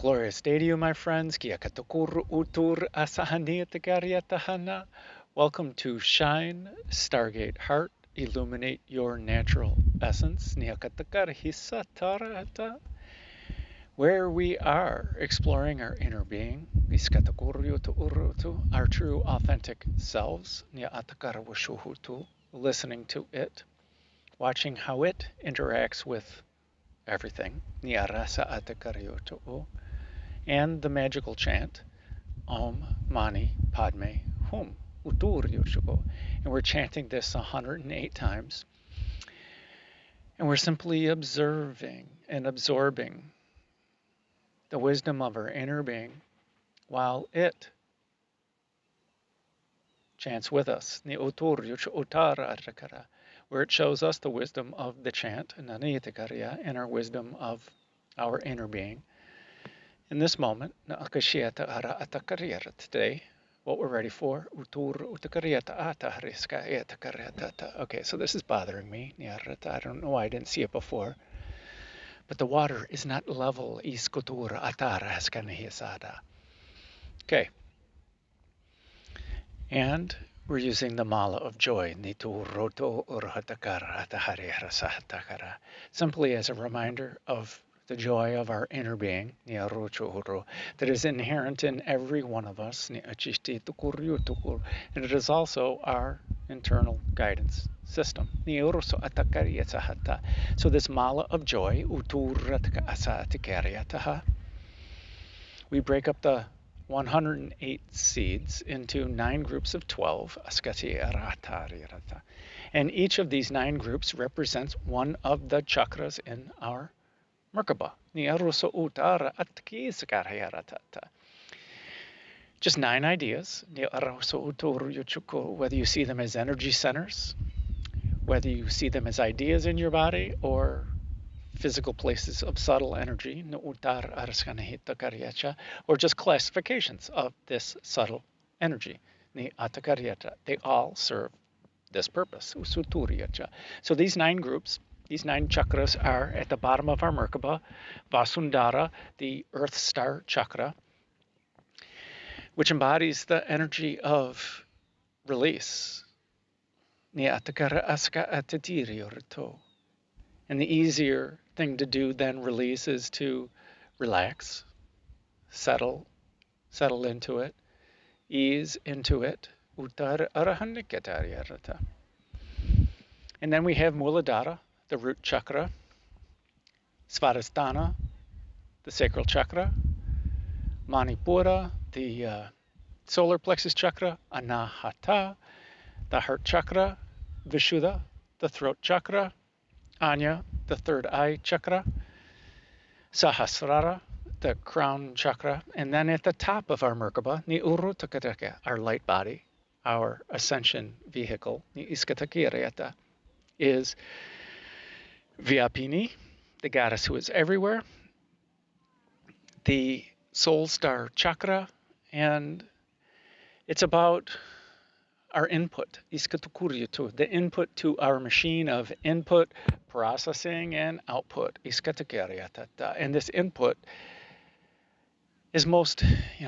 Glorious day to you, my friends. Kia katakuru utur asahania tagariatahana. Welcome to Shine, Stargate Heart, Illuminate Your Natural Essence, where we are exploring our inner being, our true authentic selves, listening to it, watching how it interacts with everything, and the magical chant, Om Mani Padme Hum. And we're chanting this 108 times. And we're simply observing and absorbing the wisdom of our inner being while it chants with us, where it shows us the wisdom of the chant, and our wisdom of our inner being. In this moment, today, what we're ready for, okay, so this is bothering me. I don't know why I didn't see it before. But the water is not level. Okay. And we're using the mala of joy, simply as a reminder of the joy of our inner being, that is inherent in every one of us, and it is also our internal guidance system. So this mala of joy, we break up the 108 seeds into 9 groups of 12, and each of these 9 groups represents one of the chakras in our Merkaba. Just 9 ideas, whether you see them as energy centers, whether you see them as ideas in your body or physical places of subtle energy, or just classifications of this subtle energy. They all serve this purpose. So these 9 groups, these 9 chakras are at the bottom of our Merkaba, Vasundhara, the Earth Star chakra, which embodies the energy of release. And the easier thing to do than release is to relax, settle into it, ease into it. And then we have Muladhara, the root chakra, Svadhisthana, the sacral chakra, Manipura, the solar plexus chakra, Anahata, the heart chakra, Vishuddha, the throat chakra, Anya, the third eye chakra, Sahasrara, the crown chakra, and then at the top of our Merkaba, Ni Urutakataka, our light body, our ascension vehicle, Ni Iskatakirayata, is Vyapini, the goddess who is everywhere, the soul star chakra, and it's about our input, the input to our machine of input, processing, and output. And this input is most,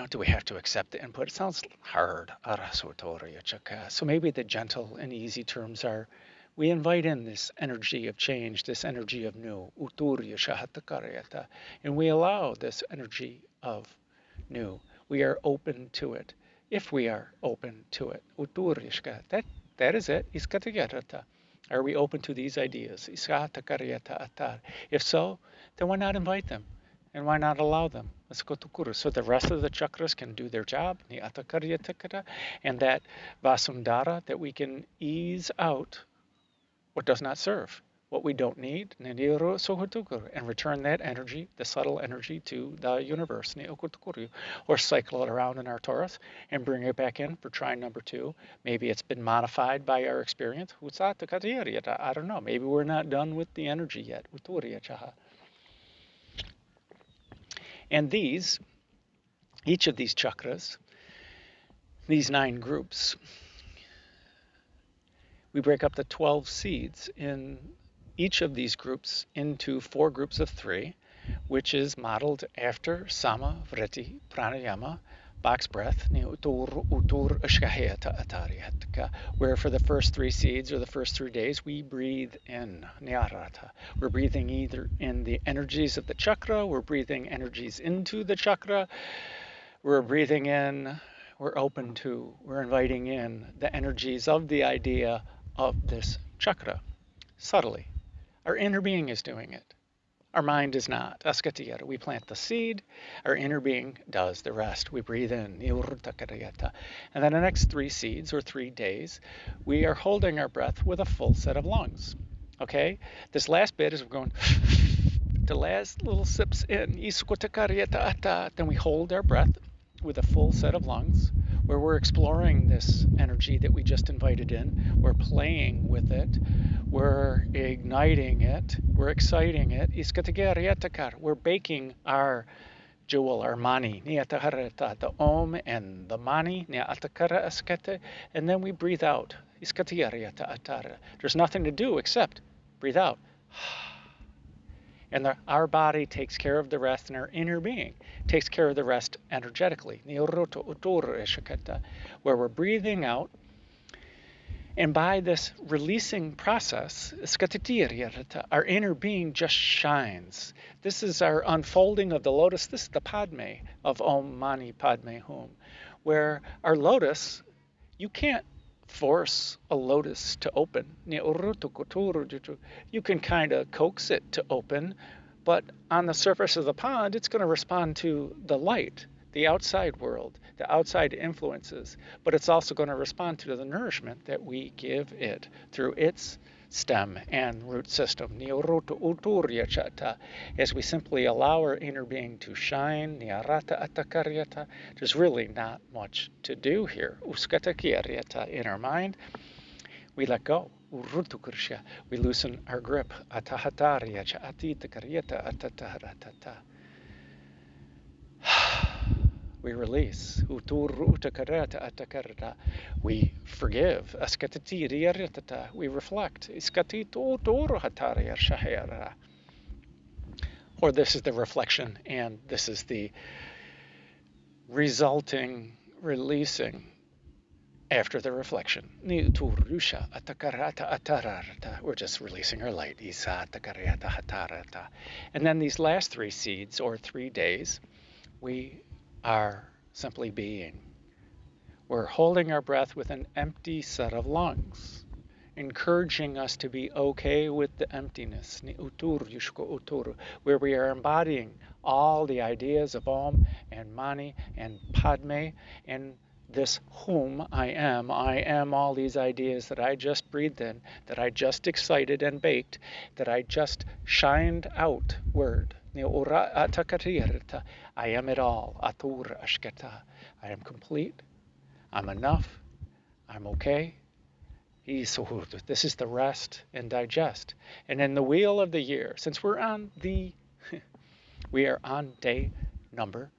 do we have to accept the input? It sounds hard. So maybe the gentle and easy terms are, we invite in this energy of change, this energy of new, and we allow this energy of new. We are open to it. If we are open to it, that is it. Are we open to these ideas? If so, then why not invite them? And why not allow them? So the rest of the chakras can do their job, and that Vasundhara, that we can ease out what does not serve, what we don't need, and return that energy, the subtle energy, to the universe, or cycle it around in our torus and bring it back in for try number 2. Maybe it's been modified by our experience. I don't know. Maybe we're not done with the energy yet. And each of these chakras, these 9 groups, we break up the 12 seeds in each of these groups into 4 groups of 3, which is modeled after Sama, Vritti, Pranayama, box breath, where for the first 3 seeds or the first 3 days we breathe in Nyarata. We're breathing either in the energies of the chakra, we're breathing energies into the chakra, we're breathing in, we're inviting in the energies of the idea of this chakra subtly. Our inner being is doing it. Our mind is not. We plant the seed, our inner being does the rest. We breathe in. And then the next 3 seeds or 3 days, we are holding our breath with a full set of lungs. Okay? This last bit is we're going the last little sips in. Then we hold our breath with a full set of lungs, where we're exploring this energy that we just invited in. We're playing with it. We're igniting it. We're exciting it. We're baking our jewel, our mani, the om and the mani, and then we breathe out. There's nothing to do except breathe out. And our body takes care of the rest, and our inner being takes care of the rest energetically, where we're breathing out. And by this releasing process, our inner being just shines. This is our unfolding of the lotus. This is the Padme of Om Mani Padme Hum, where our lotus, you can't force a lotus to open. You can kind of coax it to open, but on the surface of the pond, it's going to respond to the light, the outside world, the outside influences, but it's also going to respond to the nourishment that we give it through its stem and root system, as we simply allow our inner being to shine. There's really not much to do here. In our mind, we let go. We loosen our grip. We release. We forgive. We reflect. Or this is the reflection, and this is the resulting releasing after the reflection. We're just releasing our light. And then these last 3 seeds or 3 days, we are simply being. We're holding our breath with an empty set of lungs, encouraging us to be okay with the emptiness, where we are embodying all the ideas of Om and Mani and Padme and this whom I am all these ideas that I just breathed in, that I just excited and baked, that I just shined outward. I am it all. I am complete. I'm enough. I'm okay. This is the rest and digest. And in the wheel of the year, since we are on day number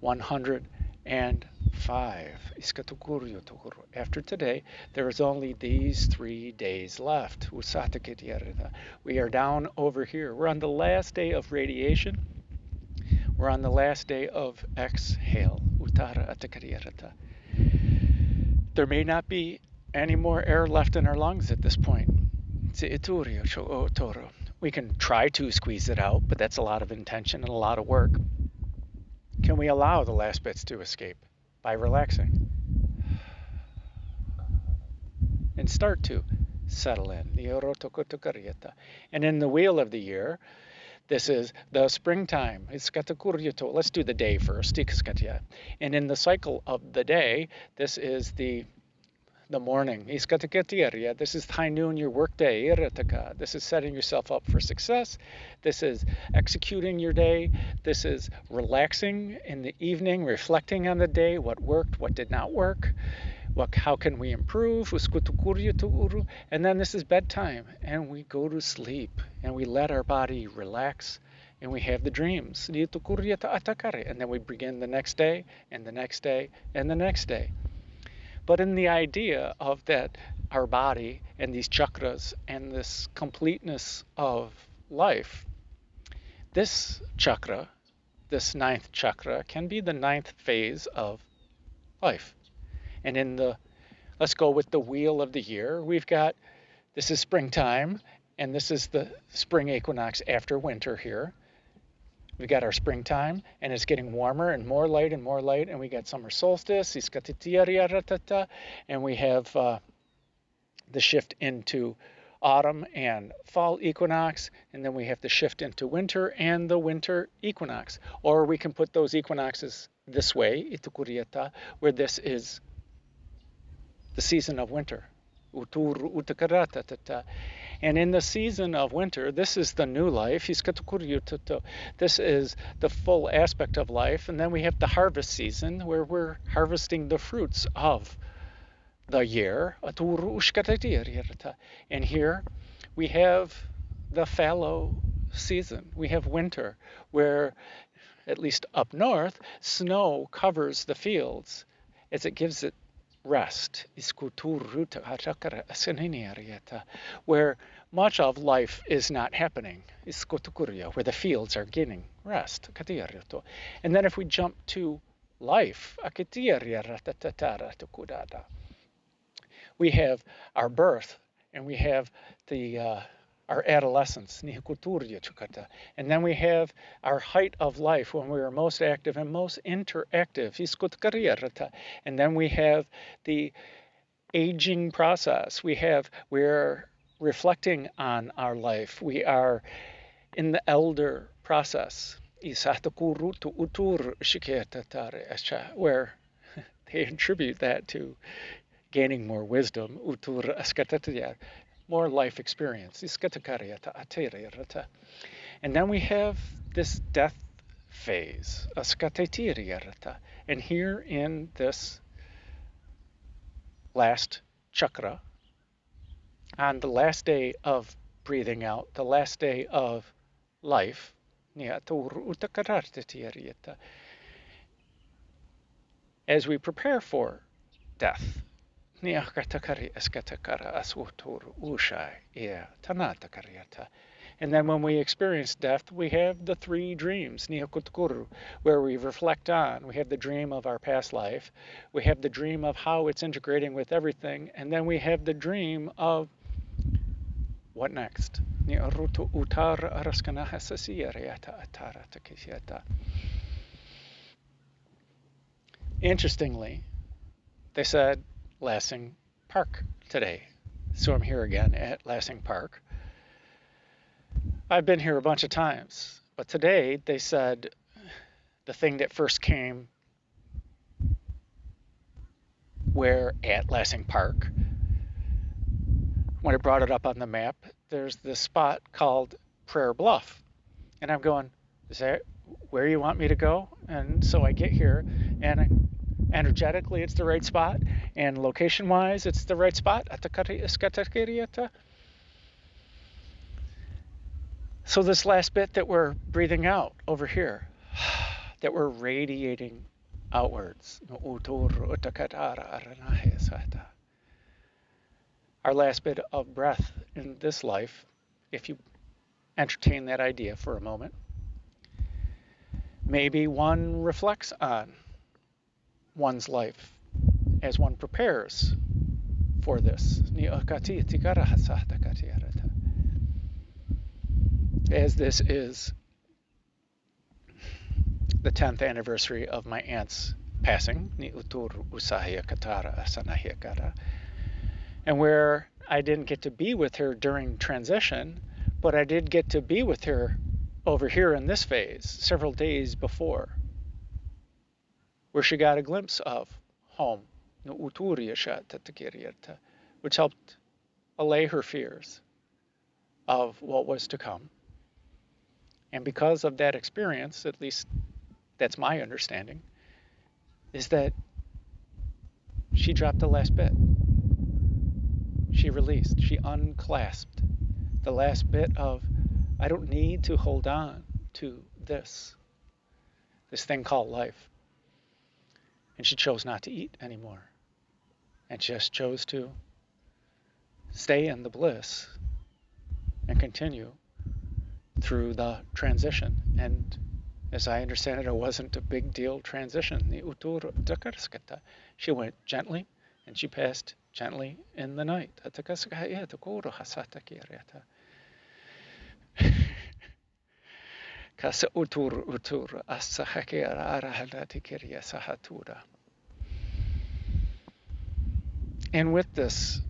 105. After today, there is only these 3 days left. We are down over here. We're on the last day of radiation. We're on the last day of exhale. There may not be any more air left in our lungs at this point. We can try to squeeze it out, but that's a lot of intention and a lot of work. Can we allow the last bits to escape by relaxing? And start to settle in. And in the wheel of the year, this is the springtime. Let's do the day first. And in the cycle of the day, this is the morning. This is high noon, your work day. This is setting yourself up for success. This is executing your day. This is relaxing in the evening, reflecting on the day, what worked, what did not work, how can we improve. And then this is bedtime, and we go to sleep, and we let our body relax, and we have the dreams. And then we begin the next day, and the next day, and the next day. But in the idea of that, our body and these chakras and this completeness of life, This chakra, this ninth chakra, can be the ninth phase of life. And in the, let's go with the wheel of the year, we've got, this is springtime, and this is the spring equinox after winter here. We got our springtime, and it's getting warmer and more light, and we got summer solstice, and we have the shift into autumn and fall equinox, and then we have the shift into winter and the winter equinox. Or we can put those equinoxes this way, where this is the season of winter. And in the season of winter, this is the new life. This is the full aspect of life. And then we have the harvest season, where we're harvesting the fruits of the year. And here we have the fallow season. We have winter, where, at least up north, snow covers the fields as it gives it rest, where much of life is not happening, where the fields are getting rest. And then if we jump to life, we have our birth, and we have the our adolescence, and then we have our height of life, when we are most active and most interactive, and then we have the aging process. We're reflecting on our life. We are in the elder process, where they attribute that to gaining more wisdom, more life experience. And then we have this death phase, and here in this last chakra, on the last day of breathing out, the last day of life, as we prepare for death, and then when we experience death, we have the three dreams, where we reflect on. We have the dream of our past life, we have the dream of how it's integrating with everything, and then we have the dream of what next. Interestingly, they said Lassing Park today. So I'm here again at Lassing Park. I've been here a bunch of times, but today they said the thing that first came where at Lassing Park, when I brought it up on the map, there's this spot called Prayer Bluff. And I'm going, is that where you want me to go? And so I get here, and energetically it's the right spot, and location-wise it's the right spot. So this last bit that we're breathing out over here, that we're radiating outwards, our last bit of breath in this life, if you entertain that idea for a moment, maybe one reflects on one's life as one prepares for this. As this is the 10th anniversary of my aunt's passing, and where I didn't get to be with her during transition, but I did get to be with her over here in this phase several days before, where she got a glimpse of home, which helped allay her fears of what was to come. And because of that experience, at least that's my understanding, is that she dropped the last bit. She released, she unclasped the last bit of, I don't need to hold on to this thing called life. And she chose not to eat anymore, and just chose to stay in the bliss and continue through the transition. And as I understand it, it wasn't a big deal transition. She went gently, and she passed gently in the night. Kasa utur asahakera arahalatikiria sahatura. And with this,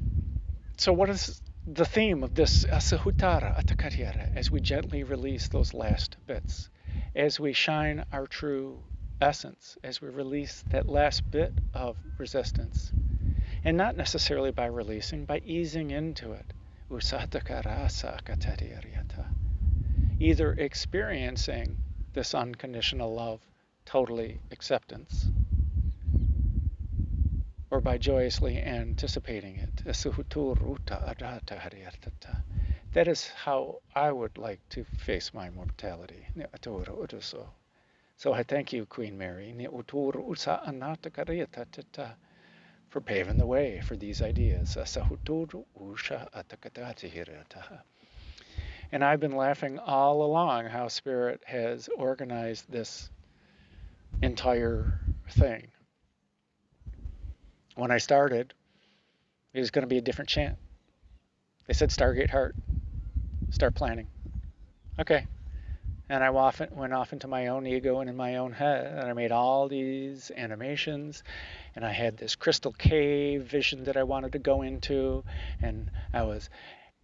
so what is the theme of this asahutara atakariera as we gently release those last bits, as we shine our true essence, as we release that last bit of resistance, and not necessarily by releasing, by easing into it. Either experiencing this unconditional love, totally acceptance, or by joyously anticipating it. That is how I would like to face my mortality. So I thank you, Queen Mary, for paving the way for these ideas. And I've been laughing all along how Spirit has organized this entire thing. When I started, it was going to be a different chant. They said Stargate Heart, start planning. Okay. And I went off into my own ego and in my own head, and I made all these animations, and I had this crystal cave vision that I wanted to go into, and I was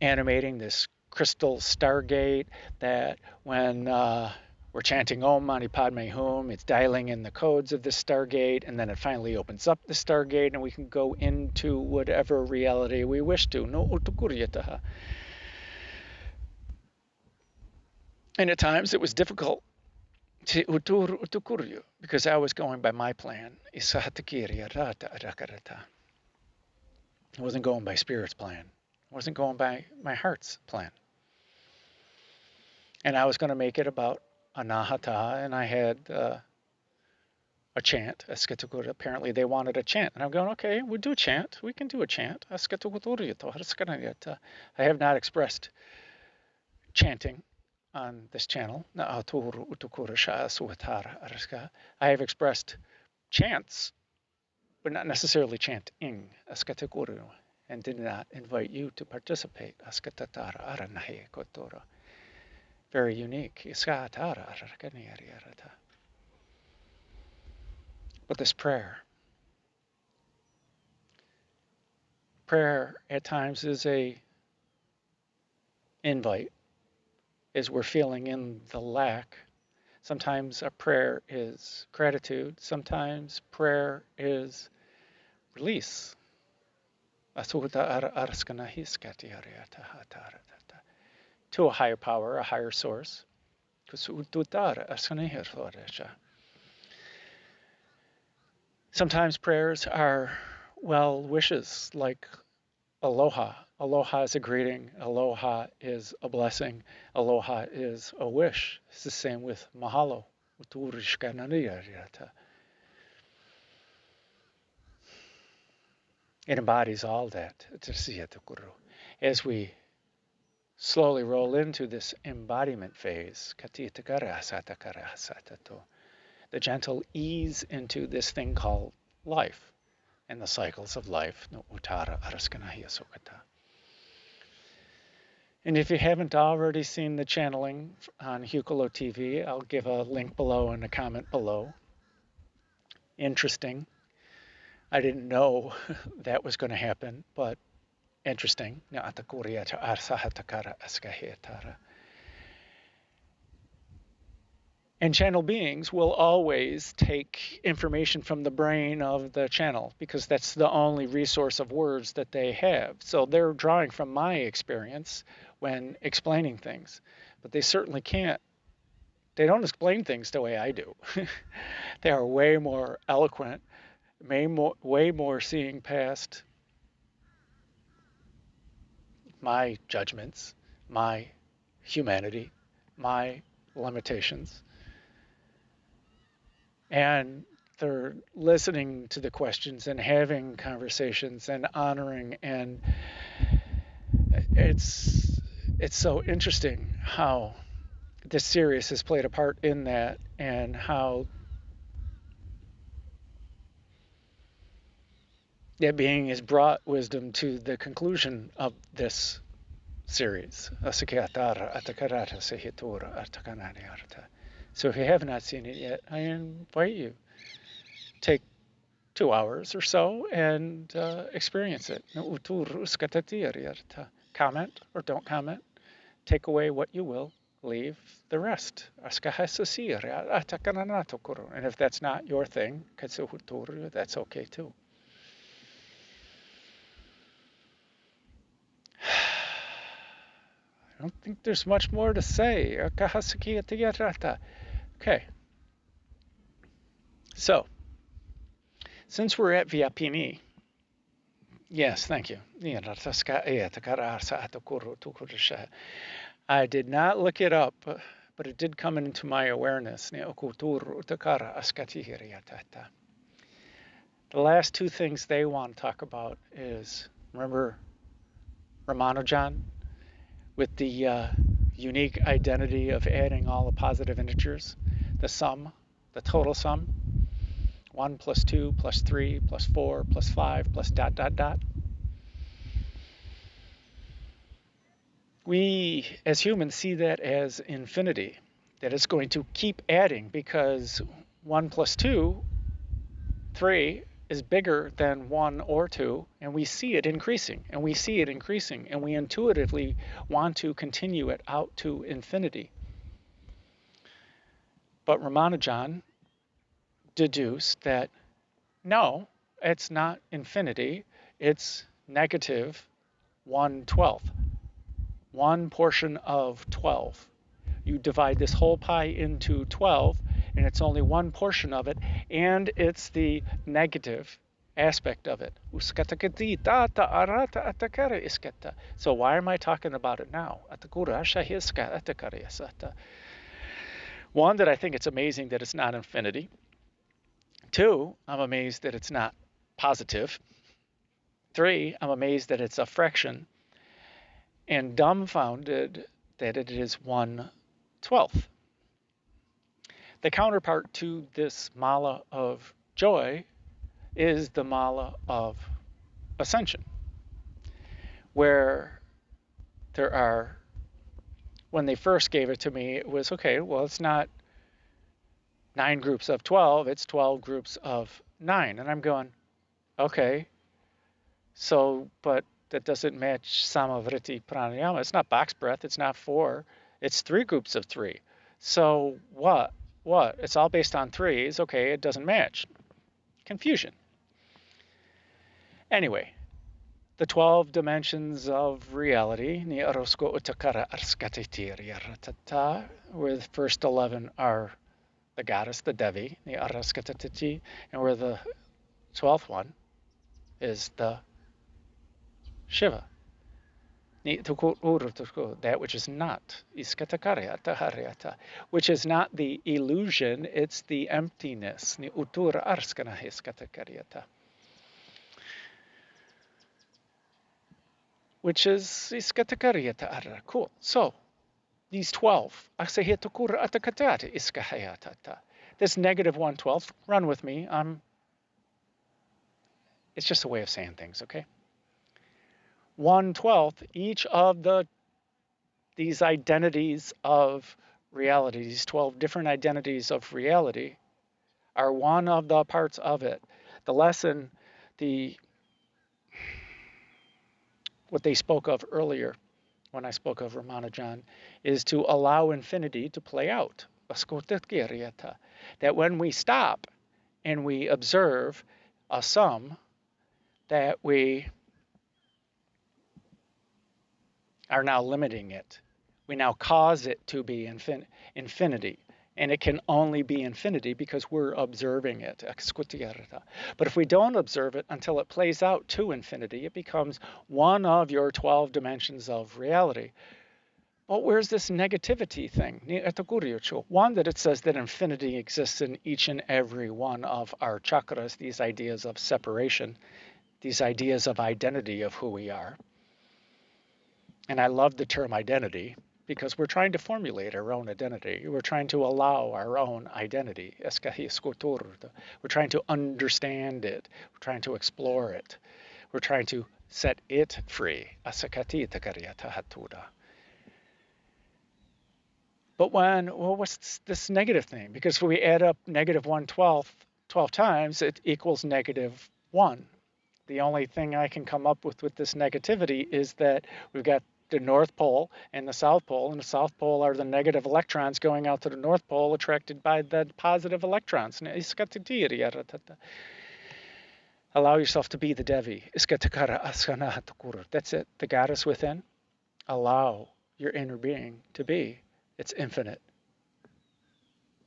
animating this crystal Stargate that when we're chanting Om Mani Padme Hum, it's dialing in the codes of this Stargate, and then it finally opens up the Stargate, and we can go into whatever reality we wish to. No utukuryataha. And at times it was difficult to utukuryu because I was going by my plan. I wasn't going by Spirit's plan. I wasn't going by my heart's plan. And I was going to make it about anahata, and I had a chant. Apparently they wanted a chant. And I'm going, okay, we'll do a chant. We can do a chant. I have not expressed chanting on this channel. I have expressed chants, but not necessarily chanting, and did not invite you to participate. Very unique. But this prayer at times is a invite, as we're feeling in the lack. Sometimes a prayer is gratitude. Sometimes prayer is release. To a higher power, a higher source. Sometimes prayers are well wishes, like aloha. Aloha is a greeting. Aloha is a blessing. Aloha is a wish. It's the same with mahalo. It embodies all that. As we slowly roll into this embodiment phase, the gentle ease into this thing called life and the cycles of life. And if you haven't already seen the channeling on Hukalo TV, I'll give a link below and a comment below. Interesting. I didn't know that was going to happen, but interesting. And channel beings will always take information from the brain of the channel because that's the only resource of words that they have. So they're drawing from my experience when explaining things, but they certainly can't. They don't explain things the way I do. They are way more eloquent, way more seeing past my judgments, my humanity, my limitations. And they're listening to the questions and having conversations and honoring, and it's so interesting how this series has played a part in that, and how that being has brought wisdom to the conclusion of this series. So if you have not seen it yet, I invite you. Take 2 hours or so and experience it. Comment or don't comment. Take away what you will. Leave the rest. And if that's not your thing, that's okay too. I don't think there's much more to say. Okay. So, since we're at Vyapini, yes, thank you. I did not look it up, but it did come into my awareness. The last two things they want to talk about is, remember Ramanujan with the unique identity of adding all the positive integers, the sum, the total sum, 1 plus 2 plus 3 plus 4 plus 5 plus ... We, as humans, see that as infinity, that it's going to keep adding because 1 plus 2, 3, is bigger than 1 or 2, and we see it increasing, and we see it increasing, and we intuitively want to continue it out to infinity. But Ramanujan deduced that no, it's not infinity, it's negative 1/12. 1 portion of 12. You divide this whole pie into 12, and it's only 1 portion of it, and it's the negative aspect of it. So why am I talking about it now? One, that I think it's amazing that it's not infinity. 2, I'm amazed that it's not positive. 3, I'm amazed that it's a fraction. And dumbfounded that it is 1/12. The counterpart to this mala of joy is the mala of ascension, where there are, when they first gave it to me, it was, okay, well, it's not 9 groups of 12, it's 12 groups of 9. And I'm going, okay, so, but that doesn't match Samavriti Pranayama. It's not box breath, it's not 4, it's 3 groups of 3. So what? It's all based on 3s, okay, it doesn't match. Confusion. Anyway, the 12 dimensions of reality, where the first 11 are the goddess, the Devi, and where the 12th one is the Shiva. That which is not, which is not the illusion, it's the emptiness. Which is cool. So these 12, this negative 1/12, run with me. It's just a way of saying things, okay? 1/12, each of these identities of reality, these 12 different identities of reality, are one of the parts of it. The lesson, what they spoke of earlier when I spoke of Ramanujan, is to allow infinity to play out. That when we stop and we observe a sum, that we are now limiting it. We now cause it to be infinity. And it can only be infinity because we're observing it. But if we don't observe it until it plays out to infinity, it becomes one of your 12 dimensions of reality. But where's this negativity thing? One, that it says that infinity exists in each and every one of our chakras, these ideas of separation, these ideas of identity of who we are. And I love the term identity. because we're trying to formulate our own identity. We're trying to allow our own identity. We're trying to understand it. We're trying to explore it. We're trying to set it free. But what's this negative thing? Because if we add up negative 1/12 12 times, it equals negative 1. The only thing I can come up with this negativity is that we've got the North Pole and the South Pole, and the South Pole are the negative electrons going out to the North Pole attracted by the positive electrons. Allow yourself to be the Devi. That's it, the goddess within. Allow your inner being to be its infinite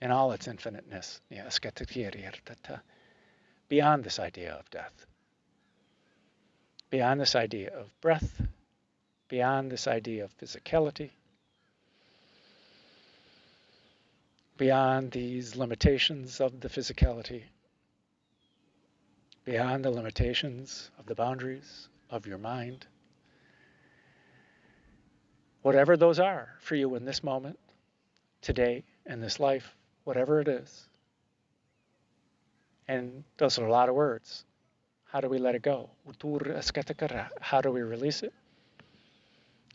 in all its infiniteness. Beyond this idea of death, beyond this idea of breath, beyond this idea of physicality, beyond these limitations of the physicality, beyond the limitations of the boundaries of your mind, whatever those are for you in this moment, today, in this life, whatever it is. And those are a lot of words. How do we let it go? How do we release it?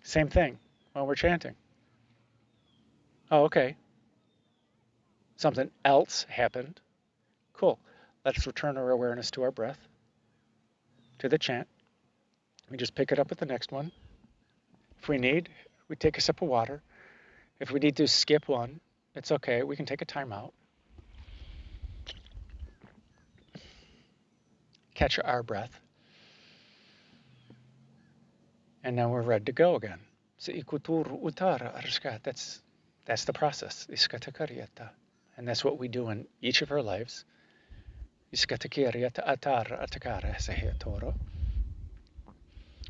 Same thing when we're chanting. Oh, okay. Something else happened. Cool. Let's return our awareness to our breath, to the chant. We just pick it up with the next one. If we need, we take a sip of water. If we need to skip one, it's okay. We can take a time out. Catch our breath. And then we're ready to go again. That's the process. And that's what we do in each of our lives.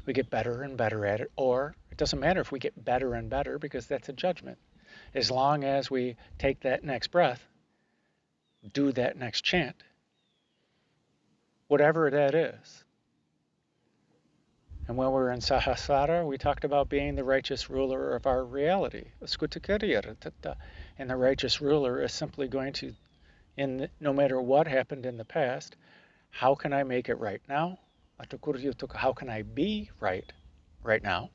We get better and better at it, or it doesn't matter if we get better and better, because that's a judgment. As long as we take that next breath, do that next chant, whatever that is. And when we're in Samsara, we talked about being the righteous ruler of our reality. And the righteous ruler is simply going to, no matter what happened in the past, how can I make it right now? How can I be right now?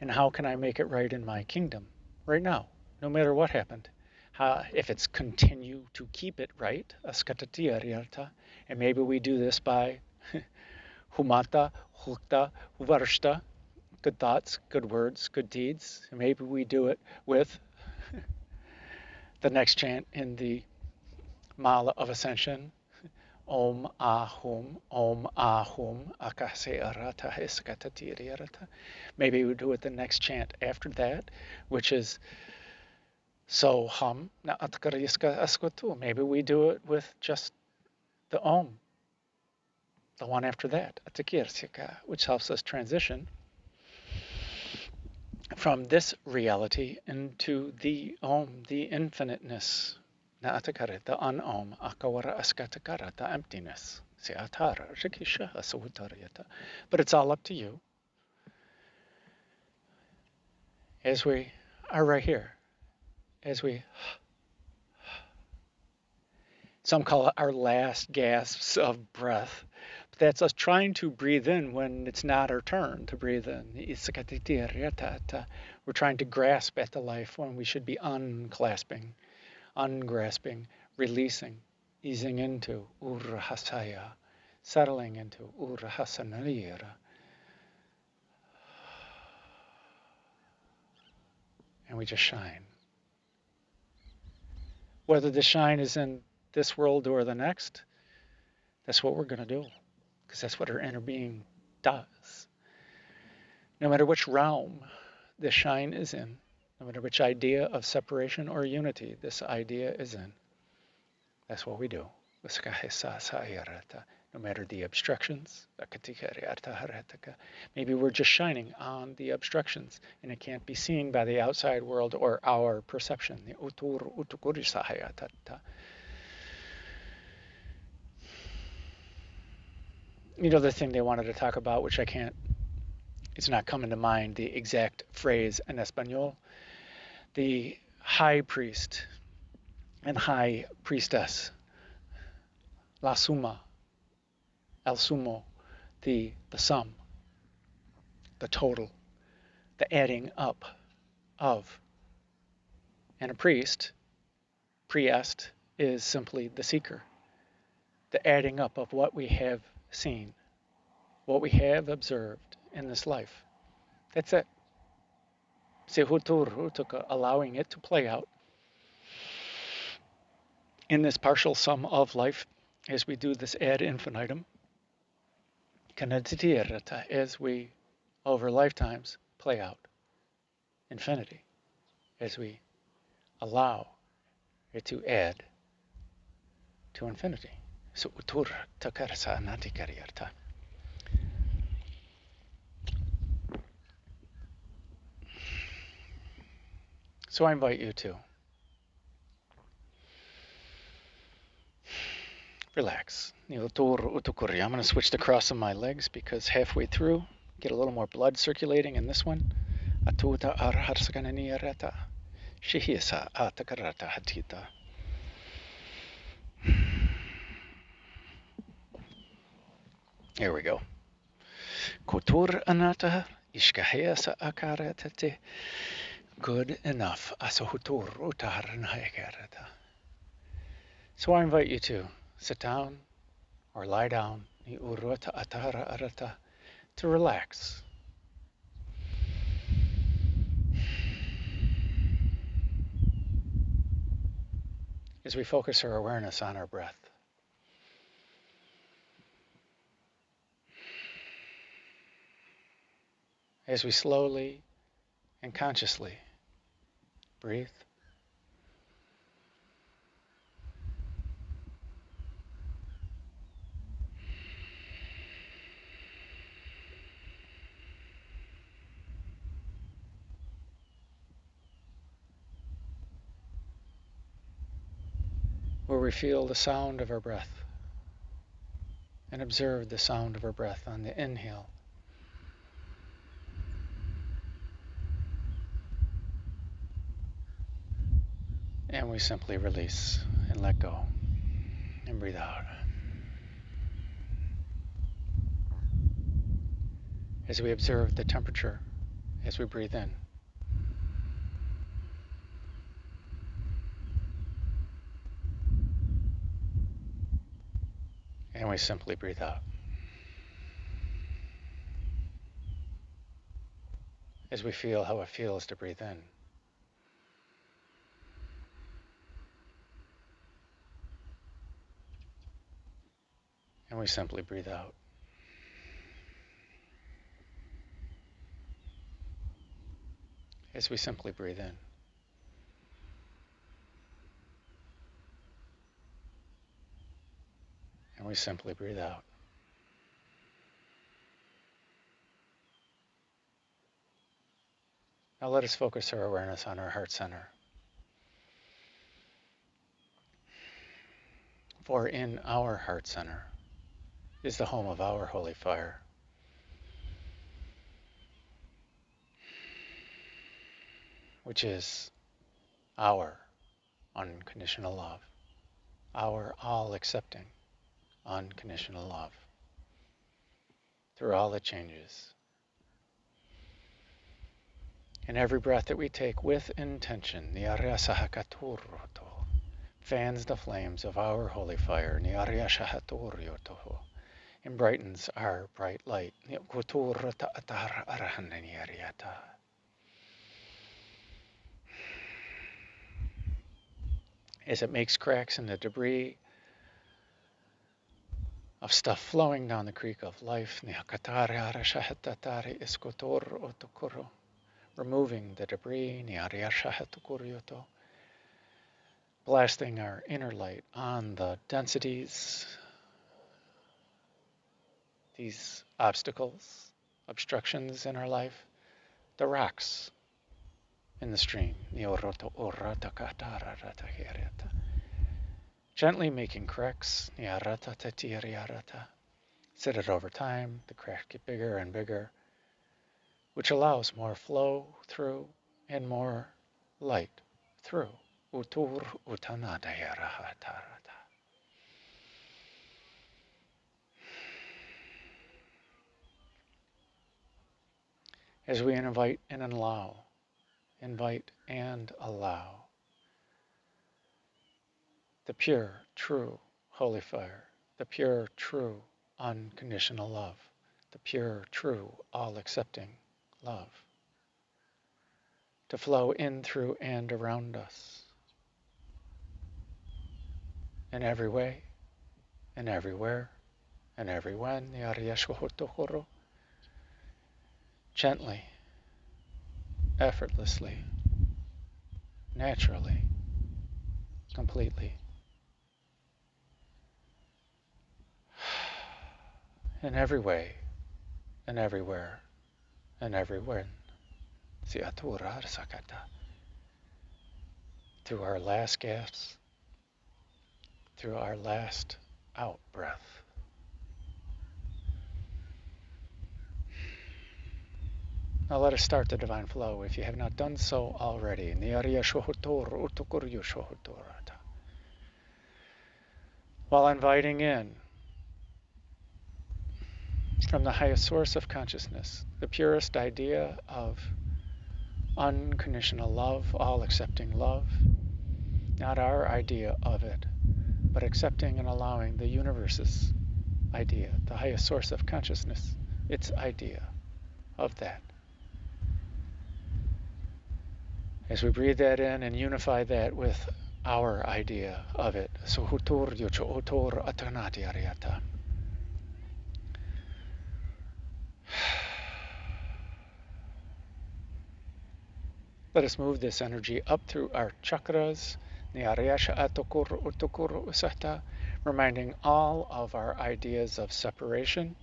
And how can I make it right in my kingdom right now, no matter what happened? If it's continue to keep it right, and maybe we do this by humata, hukta, varshta, good thoughts, good words, good deeds. And maybe we do it with the next chant in the Mala of Ascension, Om Ahum, Akase Arata Hiskatati Arata. Maybe we do it the next chant after that, which is So Hum Na Atkariska Askwatu. Maybe we do it with just the Om, the one after that, Atakirsika, which helps us transition from this reality into the Om, the infiniteness. Na Atakare, the un-Om, Akawara Askatakara, the emptiness. Siatara, Rikisha, Asawutariata. But it's all up to you. As we are right here, as we, some call it our last gasps of breath. But that's us trying to breathe in when it's not our turn to breathe in. We're trying to grasp at the life when we should be unclasping, ungrasping, releasing, easing into urahasaya, settling into urahasanalira. And we just shine. Whether the shine is in this world or the next, that's what we're going to do, because that's what our inner being does. No matter which realm the shine is in, no matter which idea of separation or unity this idea is in, that's what we do. No matter the obstructions, maybe we're just shining on the obstructions and it can't be seen by the outside world or our perception. You know, the thing they wanted to talk about, which I can't It's not coming to mind the exact phrase in Espanol. The high priest and high priestess, la suma, el sumo, the sum, the total, the adding up of. And a priest is simply the seeker, the adding up of what we have seen, what we have observed in this life. That's it. Allowing it to play out in this partial sum of life as we do this ad infinitum, as we over lifetimes play out infinity, as we allow it to add to infinity. So I invite you to relax. I'm going to switch the cross of my legs because halfway through, get a little more blood circulating in this one. Here we go. Kotur anata ishkahesa akaratete. Good enough. So I invite you to sit down or lie down to relax. As we focus our awareness on our breath. As we slowly and consciously breathe. Where we feel the sound of our breath and observe the sound of our breath on the inhale. And we simply release and let go and breathe out. As we observe the temperature as we breathe in. And we simply breathe out. As we feel how it feels to breathe in. And we simply breathe out. As we simply breathe in. And we simply breathe out. Now let us focus our awareness on our heart center. For in our heart center is the home of our holy fire. Which is our unconditional love, our all-accepting unconditional love through all the changes. And every breath that we take with intention, fans the flames of our holy fire, and brightens our bright light. As it makes cracks in the debris of stuff flowing down the creek of life, removing the debris, blasting our inner light on the densities, these obstacles, obstructions in our life, the rocks in the stream, gently making cracks, set it over time, the cracks get bigger and bigger, which allows more flow through and more light through. Utur utanadayarahatarata. As we invite and allow, the pure, true, holy fire, the pure, true, unconditional love, the pure, true, all-accepting love, to flow in, through, and around us, in every way, in everywhere, in every when, gently, effortlessly, naturally, completely, in every way, in everywhere, in every when. Through our last gasps, through our last out breath. Now let us start the divine flow if you have not done so already. While inviting in from the highest source of consciousness, the purest idea of unconditional love, all-accepting love, not our idea of it, but accepting and allowing the universe's idea, the highest source of consciousness, its idea of that. As we breathe that in and unify that with our idea of it, so hutur yocho otor atanati ariata. Let us move this energy up through our chakras, reminding all of our ideas of separation,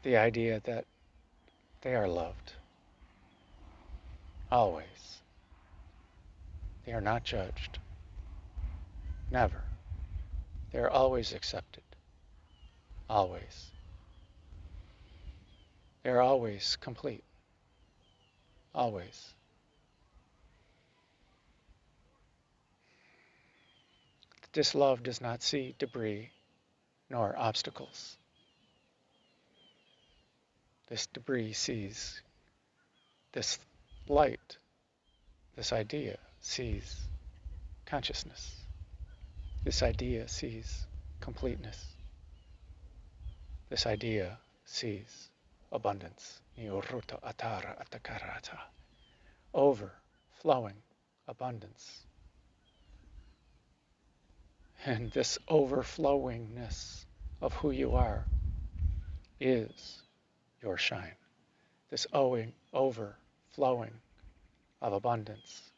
the idea that they are loved, always. They are not judged, never. They are always accepted, always. They are always complete, always. This love does not see debris nor obstacles. This debris sees, this light, this idea sees consciousness. This idea sees completeness. This idea sees abundance. Overflowing abundance. And this overflowingness of who you are is your shine. This overflowing of abundance.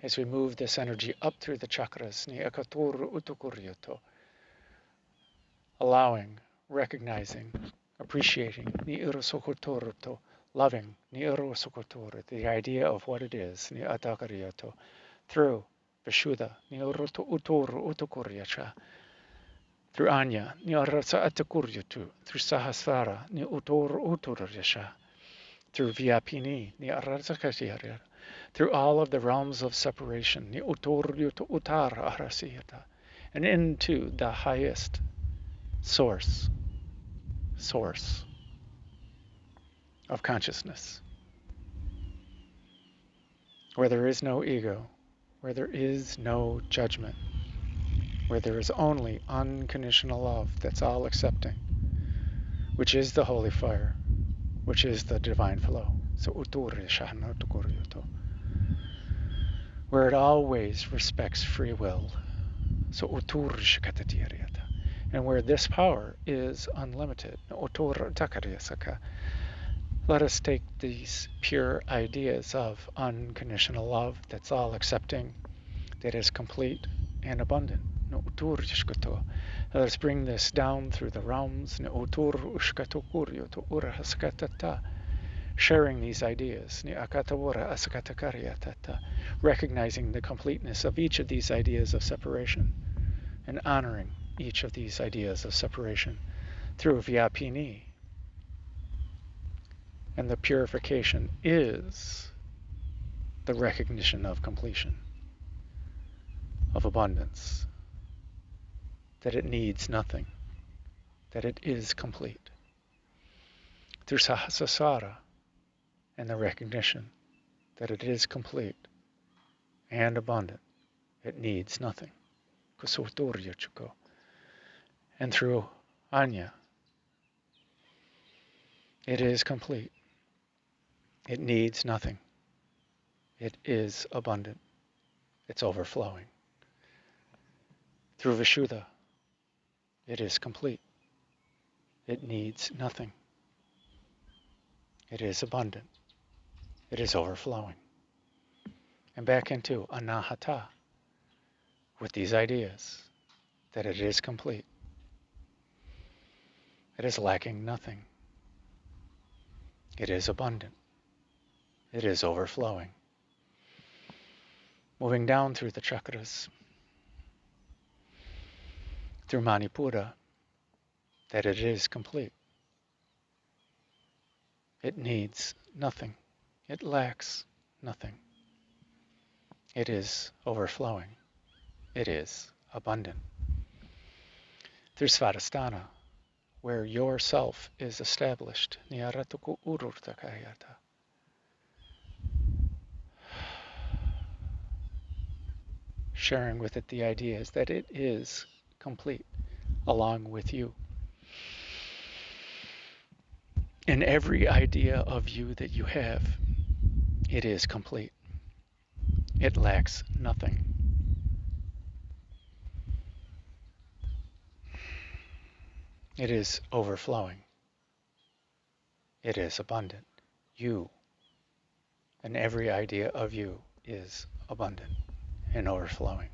As we move this energy up through the chakras, allowing, recognizing, appreciating, loving, the idea of what it is, through Vishuddha, through Anya, through Sahasrara, through Vyapini, through all of the realms of separation, and into the highest source of consciousness, where there is no ego, where there is no judgment, where there is only unconditional love that's all accepting, which is the holy fire, which is the divine flow. So where it always respects free will. So and where this power is unlimited. Let us take these pure ideas of unconditional love that's all accepting, that is complete and abundant. Let us bring this down through the realms, sharing these ideas, recognizing the completeness of each of these ideas of separation, and honoring each of these ideas of separation through Vyapini. And the purification is the recognition of completion, of abundance, that it needs nothing, that it is complete. Through Samsara and the recognition that it is complete and abundant, it needs nothing. And through Anya, it is complete. It needs nothing. It is abundant. It's overflowing. Through Vishuddha, it is complete. It needs nothing. It is abundant. It is overflowing. And back into Anahata with these ideas that it is complete. It is lacking nothing. It is abundant. It is overflowing. Moving down through the chakras, through Manipura, that it is complete. It needs nothing. It lacks nothing. It is overflowing. It is abundant. Through Svadhisthana, where yourself is established, Niyaratuku Ururtakayata. Sharing with it the ideas that it is complete along with you. In every idea of you that you have, it is complete. It lacks nothing. It is overflowing. It is abundant. You and every idea of you is abundant and overflowing.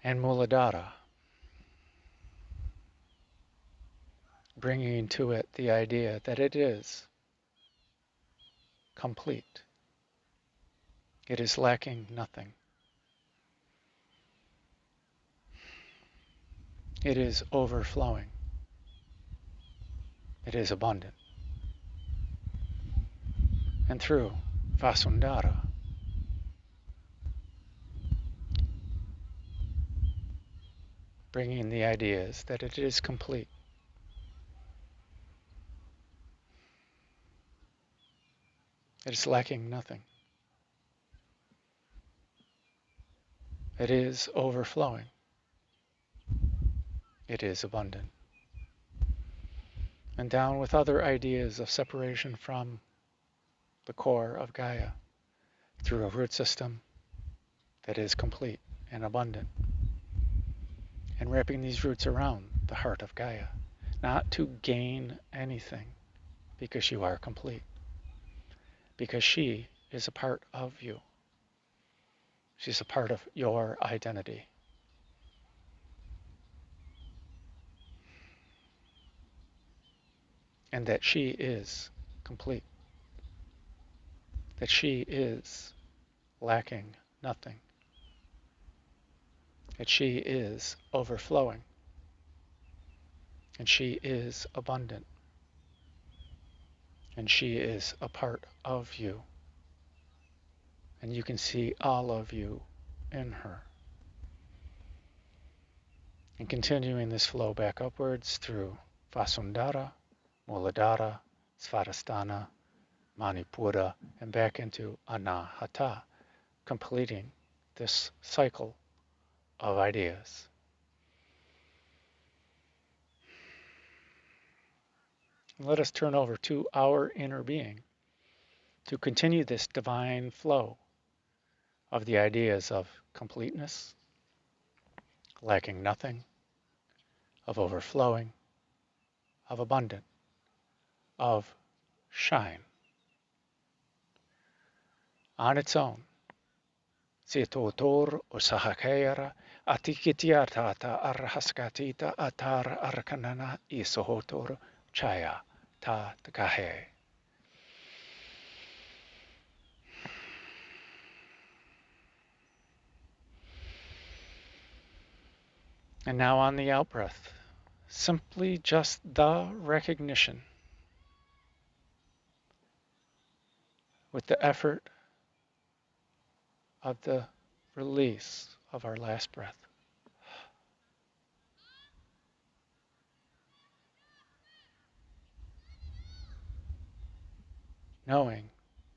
And Muladhara, bringing to it the idea that it is complete. It is lacking nothing. It is overflowing. It is abundant. And through Vasundhara, bringing the ideas that it is complete. It is lacking nothing. It is overflowing. It is abundant. And down with other ideas of separation from the core of Gaia through a root system that is complete and abundant. And wrapping these roots around the heart of Gaia, not to gain anything, because you are complete, because she is a part of you. She's a part of your identity. And that she is complete. That she is lacking nothing. That she is overflowing. And she is abundant. And she is a part of you. And you can see all of you in her. And continuing this flow back upwards through Vasundhara, Muladhara, Svadhisthana, Manipura, and back into Anahata, completing this cycle of ideas. And let us turn over to our inner being to continue this divine flow of the ideas of completeness, lacking nothing, of overflowing, of abundant, of shine. On its own, Sitotor Osahakayara Atikitiatata Arhaskatita Atar Arkanana Isohotor Chaya Ta Takahe. And now on the out breath, simply just the recognition with the effort of the release of our last breath. Knowing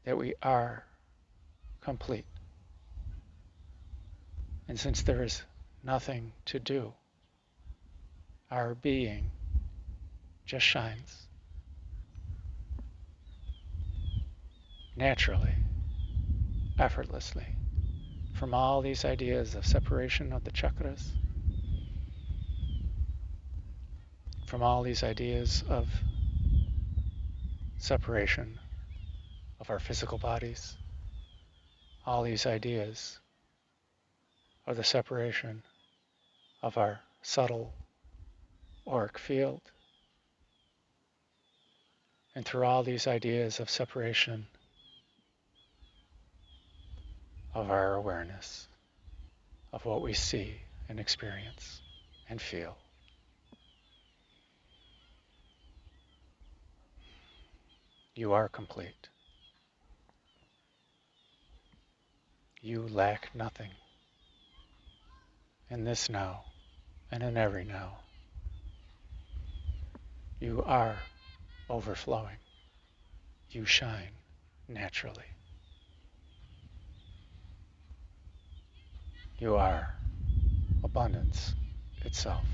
that we are complete. And since there is nothing to do, our being just shines naturally, effortlessly, from all these ideas of separation of the chakras, from all these ideas of separation of our physical bodies, all these ideas of the separation of our subtle auric field, and through all these ideas of separation of our awareness of what we see and experience and feel. You are complete. You lack nothing in this now and in every now. You are overflowing. You shine naturally. You are abundance itself.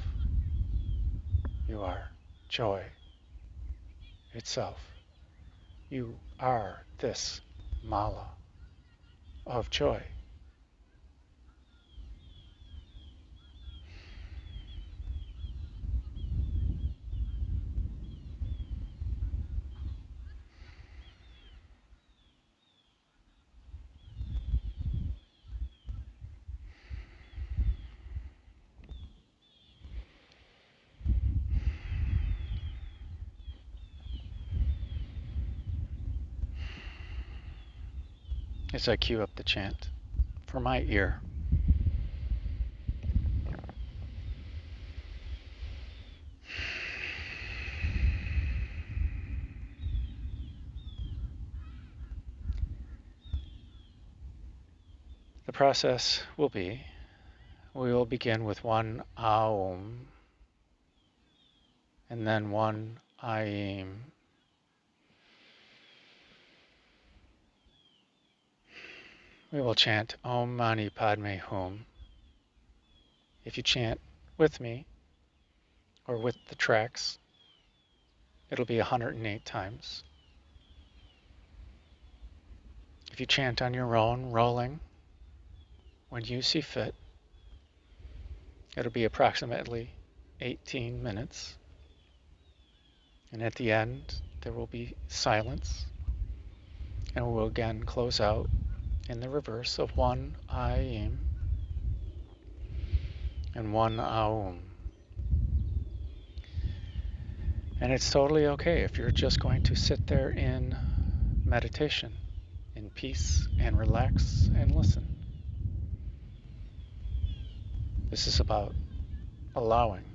You are joy itself. You are this mala of joy. As I cue up the chant for my ear, the process will be, we will begin with one Aum and then one Eye-eem. We will chant Om Mani Padme Hum. If you chant with me or with the tracks, it'll be 108 times. If you chant on your own, rolling, when you see fit, it'll be approximately 18 minutes. And at the end, there will be silence. And we'll again close out in the reverse of one Eye-eem and one Aum. And it's totally okay if you're just going to sit there in meditation, in peace, and relax and listen. This is about allowing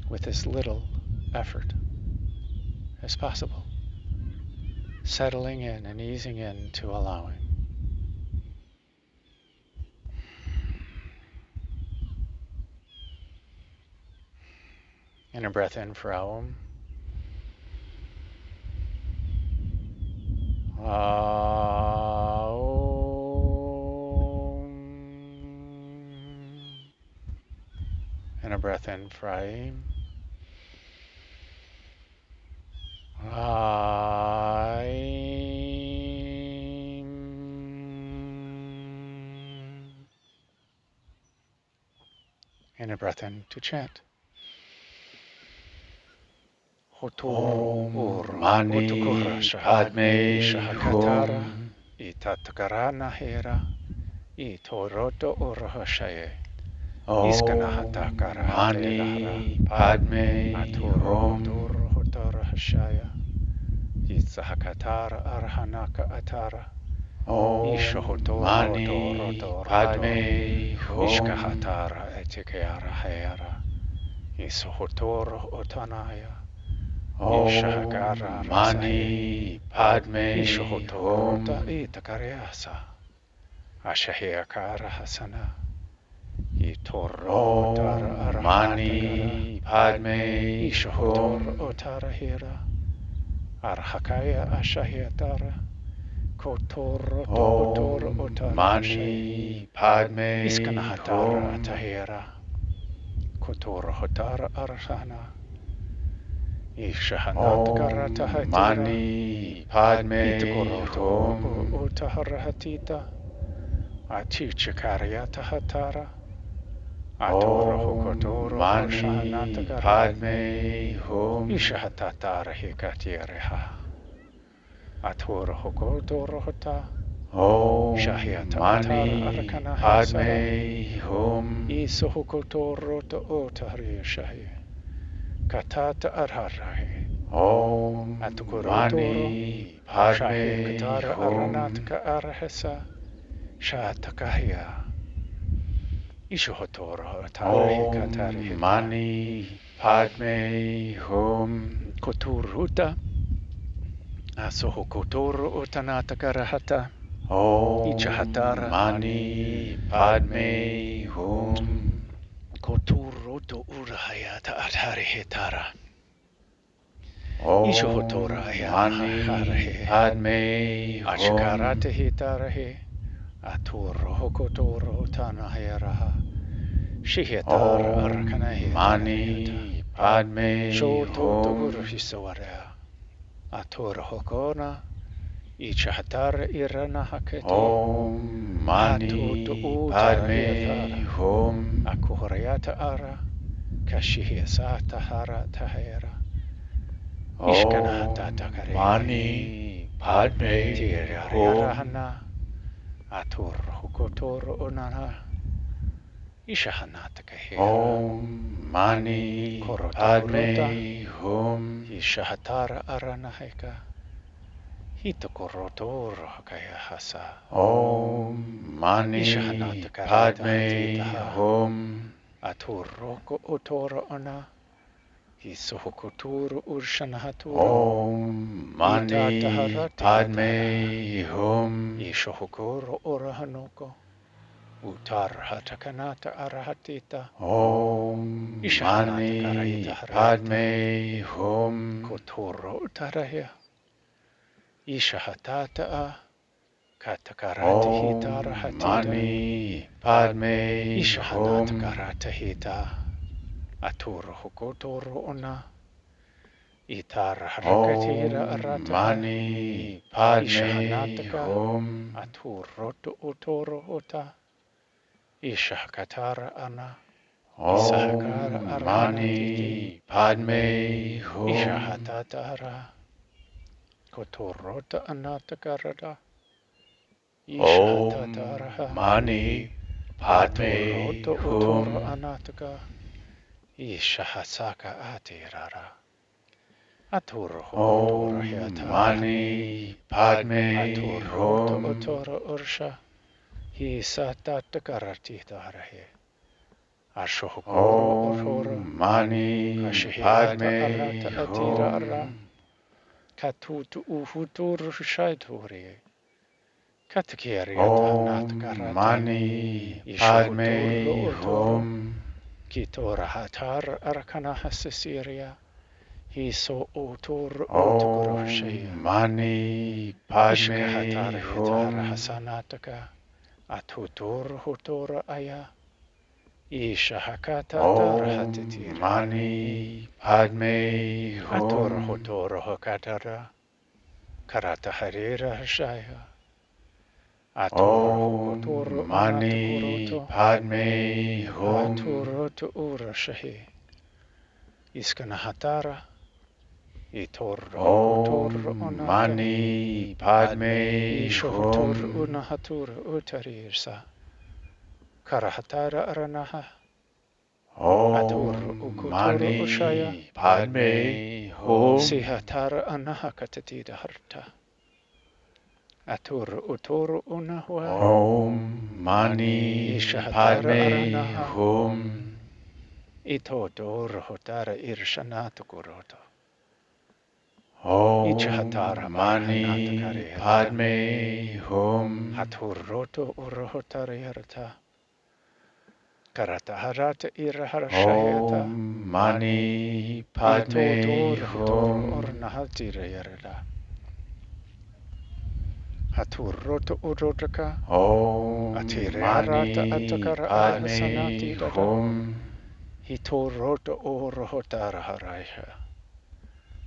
with as little effort as possible, settling in and easing into allowing. And a breath in for Aum. And a breath in for Eye-eem. And a breath in to chant. Om Mani Padme Hum. Itatakara Hera Itoroto Urahashaye. Om Mani Padme Hum. Isahakatara Arhanaka Atara Ishohotoro Padme Hum. Ishkahatara etikeara hera. Isohotoro otanaya. Ishahagara Mani rasahe. Padme Ishohotoro ta Hum. itakareasa. Ashaheakara hasana. Itoro tara arahanatagara. Mani Padme Ishohotoro Hum. otara hera. Arhakaya ashahiatara. Kotoro to otoro otara hashay. Mani Padme Iskanahatara Hum. atahera. Kotoro hotara arhana. Ishahanatagara tahatira. Mani Padme Itakoroto Hum. otaharahatita. Atichakaria tahatara. Atoro hokotoro Mani oshahanatagara. Padme Hum. Ishahatatara hikatiareha. Atoro hokotoro hota. Shahiata atara Mani arkana hasara. Padme Hum. Isohokotoro to otahari shahi. Katata arharahe. Mani Padme Shahi katara Hum. aranatka arahasa. Shatakahya. Ishohotoro atarahi katari Mani Padme Hum. Koturuta. Asohokotoro otanatakara. Ichahatara. Mani Padme Hum. Koturoto urahayata atari hitara. Ishohotora Mani ayaharahe. Padme Hum. Achakarate hitarahe. Aturo hokotoro tanahayaraha. Shihetara arakanahe. Mani Padme Shoto to Hum. urhisawarea. Atura hokona. Ichahatara irana hakete. Mani Padme Hum. Akuhorayata ara. Kashihesata hara tahera. Ishkanahata takare. Mani Padme Hum. Tirarahana. Atur hukotoro onana. Ishahanata kahera. Mani Padme Hum. Ishahatara aranaheka. Hitokorotoro hakaya hasa. Mani Padme Hum. Atur roko otoro ona. Hisohokotoro urshanahaturo. Mani Padme Hum. Ishohokoro orahanoko. Utar hatakanata arahatita. Mani Padme Hum. Kotoro utarahya. Ishahatata a. Katakarata hitara hatita. Mani Padme Ishahanata Hum. karata hita. Aturo hokotoro ona. Itara harakatira arata. Mani Padme Ishahanataka. Hum. Aturoto otoro ota. Ishakatara ana. Mani Padme Hum. Ishahatatara. Kotorota anatakarada. Ishahatataraha. Mani Padme Atoroto otoro Hum. anataka. Ishahasaka atirara. Aturo hokotoro hiatara. Mani Padme Atoroto Hum. otoro ursha. Hisatatakaratihtarahe. Ashohokoro orhoro. Mani Kashihirata arata Padme atira ara. Hum. Katutu uhutur shaituri. Katakiriata anatakarata. Mani Ishohotoro Padme otoro. Hum. Kitora hatar arakana hasasiria. Hiso otor otokuroshaya. Mani Padme Ishkahatar hitara Hum. hasanataka. Atutor hotora aya. Ishahakata tarahatitira. Mani Padme Ator Hum. hotoro hokatara. Karata harira hashaya. Ator hokotoro Mani anatakuroto. Padme Hum. Aturoto urashahi. Iskanahatara. Itor hokotoro onata. Mani Padme Ishohotor Hum. unahatur utarirsa. Karahatara aranaha. Atur ukotoro ushaya. Mani Padme Hum. Sihatara anaha katatida harta. Atur uturu unahua. Om Mani Ishahatara Padme aranaha. Hum. Ito dor hotara irshanata kuroto. Om Ichahatara Mani arhanata karehata. Padme Hum. Haturoto urohotara yarata. Karata harata iraharashayata. Om Mani Ito Padme dor hotoro Hum. ornahatira yarada. Haturoto urotaka. Om Atirearata Mani atakara Padme arahasanati dada. Hum. Hitoroto urohotara haraiha.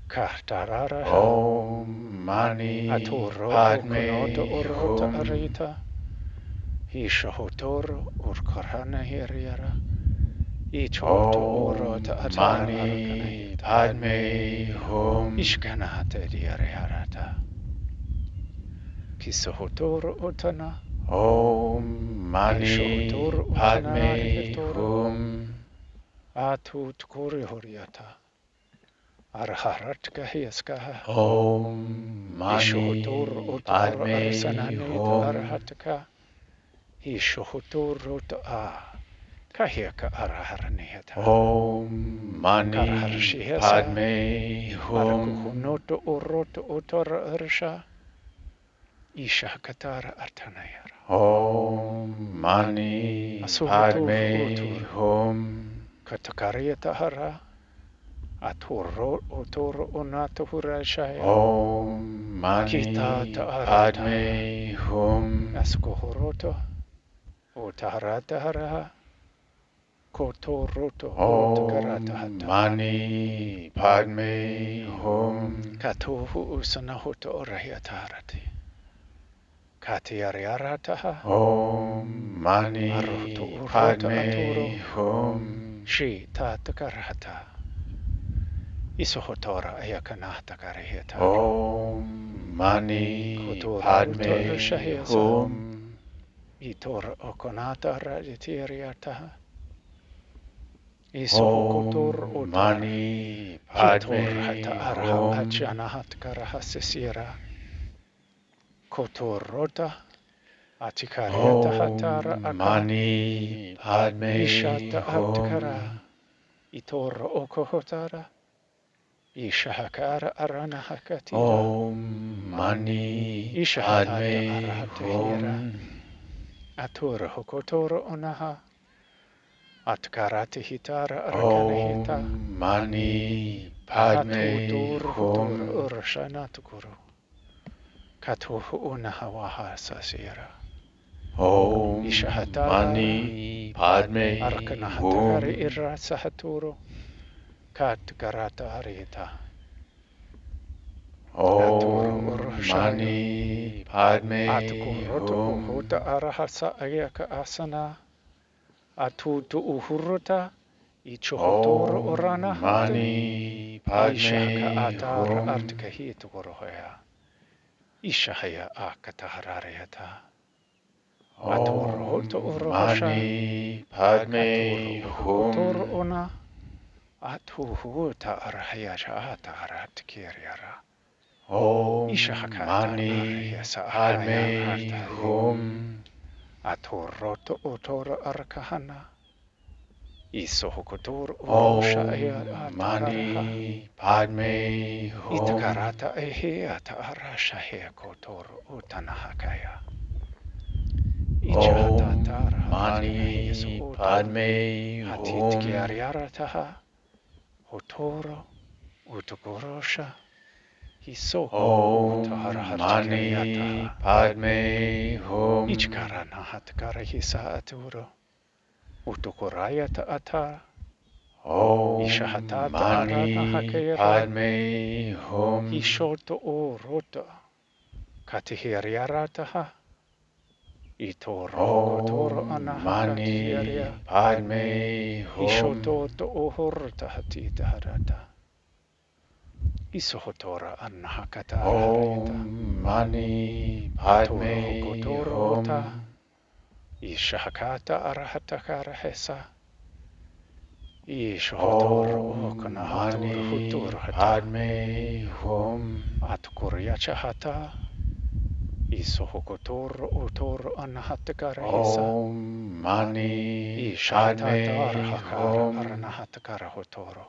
Kahtararaha. Om Mani Aturo okonoto Padme urhota Hum. arita. Hishahotoro urkarhana hiriara. Ichoto urota Om atara Mani arkanahita. Padme Hum. Ishkanahata diareharata. Kisohotoro utana. Om Mani Ishohotoro utana Padme arihitora. Hum. Atu tukuri horiata. Arharatka hiaskaha. Om Ishohotoro Mani utara Padme arsananita Hum. arhataka. Ishohotoro to a. Kahiaka araharanihata. Om Mani Karharshihasa. Padme Hum. Arakuhunoto uroto utora arsha. Ishakatara artanayara. Om Mani Asuhutur Padme utur. Hum. Katakariata hara. Aturo uturo unato hurashaya. Om Mani Kita ta'arata. Padme Hum. Askuhuroto. Utaharata haraha. Kotoroto utakarata Om hata. Mani Padme Hum. Katuhu usanahuto orahiatarati. Katiariarataha. Om Mani Aruto urota aturo. Padme Hum. Shi tatakarata. Isohotora ayakanahta kariheta. Om Mani Kotora Padme uto shahesa. Hum. Itora okonata raditiriataha. Isohokotor Om utor. Mani Hitor hata Padme arha Hum. achanahat karahasisira. Kotorota. Atikariata hatara Om aka. Mani Padme Ishata atkara. Hum. Itora okohotara. Ishahakara arana hakatira. Om Mani Ishahatata Padme arahatahira. Hum. Atura hokotoro onaha. Atkarati hitara arakanahita. Om Mani Padme Hatutur hutur Hum. urshanatukuru. Katuhu unaha wahasasira. Om Ishahatara Mani Padme arkanahatakari Hum. irra sahaturu. Katkarata arita. Om Mani Padme Atukuroto Hum. uhuta arahasa ayaka asana. Atutu uhuruta. Ichuhotoro Om oranahate. Mani Ishaka Padme atara Hum. artikahitukurohoya. Ishahaya akatahararayata. Aturoto Om urohosha. Mani Padme Aturu hukotoro Hum. ona. Atuhuta arhayasha ataratikiriara. Om Ishakata Mani arhayasa Padme ahaya Hum. Atoroto otoro arkahana. Isohokotor urosha aya Om atakaraha. Mani Padme Hum. Itakarata ehe atarasha he kotor utanahakaya. Ichahatatara Om Mani Padme Hatit Hum. kiariarataha. Hotoro utukorosha. Hisoko Om Mani utaharahachikariataha. Padme Hum. Ichkarana hatkarahisa aturo. Utukorayata ata. Om Ishahatata arana Mani hakera. Padme Hum. Hishoto o rota. Katihiriarataha. Itoro hokotoro Om anahakatiaria. Mani Padme Hum. Hishoto to ohorta hatita harata. Isohotora anahakata arharita. Om Mani Atoro Padme hokotoro ota. Hum. Ishahakata arahatakara hesa. Ishohotoro Om okanahatoro Mani hutoro hata. Padme Hum. Atukuriacha hata. Isohokotoro otoro anahatakara hisa. Om Mani Ishahatata Padme arahakara Hum. aranahatakara hotoro.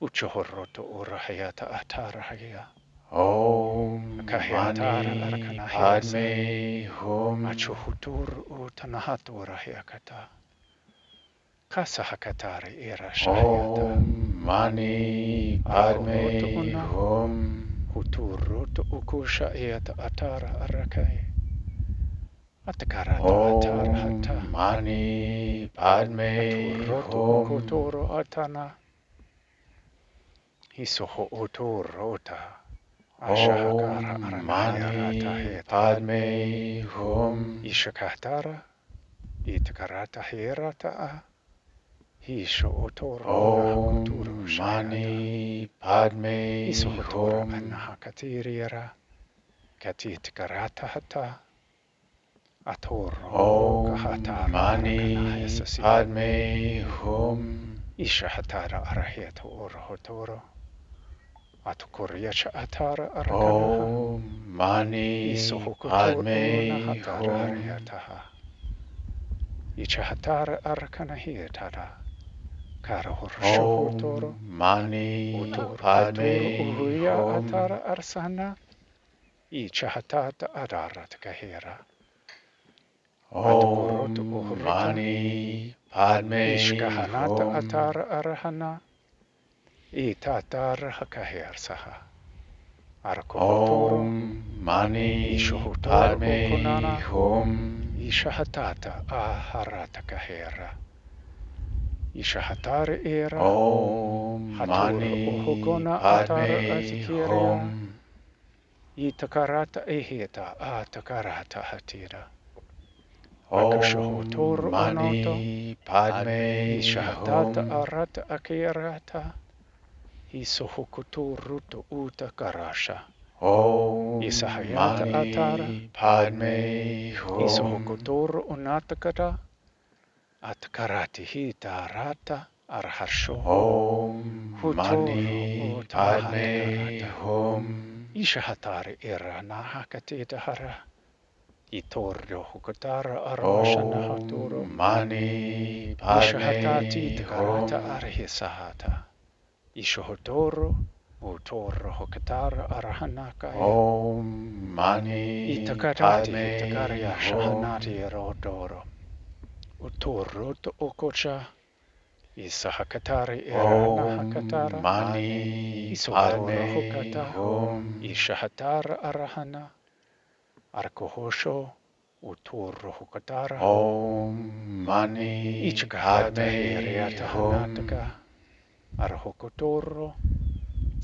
Uchohoroto urahayata atarahaya. Om Akahiatara Mani arakanahesa. Padme Hum. Achuhutur utanahaturahayakata. Kasahakatari ira shahayata. Om Mani Akoroto Padme una. Hum. Huturuto ukusha iata atara arakai. Atakarata atara hata. Om Mani Padme Aturoto Hum. ukotoro atana. Hisoho utoro ota. Ashahakara Om aranahaya rata Mani heta. Padme Hum. Ishakatara. Itakarata herata a. Hisho otoro unahakuturo Om shayata. Mani Padme Isohotora Hum. anahakatiriera. Katitkarata hata. Atoro Om kahatara Mani arakanahesa siva. Padme Hum. Ishahatara araheta orahotoro. Atukoriacha atara arakanaha. Om Mani Isohokotoro Padme nahatara Hum. hariataha. Ichahatara arakanahiatara. Karahoroshohotoro. Om Mani Utoro Padme uhuya Hum. atara arsana. Ichahatata araratagahera. Atukoroto Om uhurita. Mani Padme Ishkahanata Hum. atara arahana. Itatara hakahersaha. Arakohotoro. Om Mani Ishohotoro Padme ukunana. Hum. Ishahatata aharatagahera. Ishahatara era. Om Hatur Mani uhukona atara Padme atikiria. Hum. Itakarata eheta atakarata hatira. Om Akashohotoro onoto. Mani Padme Ishahatata Hum. arata akirata. Isohukuturuto utakarasha. Om Isahayata atara. Mani Padme Hum. Isohukuturu unatakata. Atakarati hita rata arharsho. Om Huturu Mani Padme utanahatkarata. Hum. Ishahatari era nahakatita hara. Itoryo hukatara arvashana haturo. Om Mani Ishahatati Padme takarata Hum. arhisahata. Ishohotoro utoro hukatara arahanakaya. Om Mani Itakarati Padme hitakarya Hum. shahanati erodoro. Utoro to okocha. Isahakatari era Om nahakatara. Mani Isohotoro Padme hukata. Hum. Ishahatara arahana. Arkohosho. Utoro hukatara. Om Mani Ichkarata Padme heriata Hum. hanataka. Arhokotoro.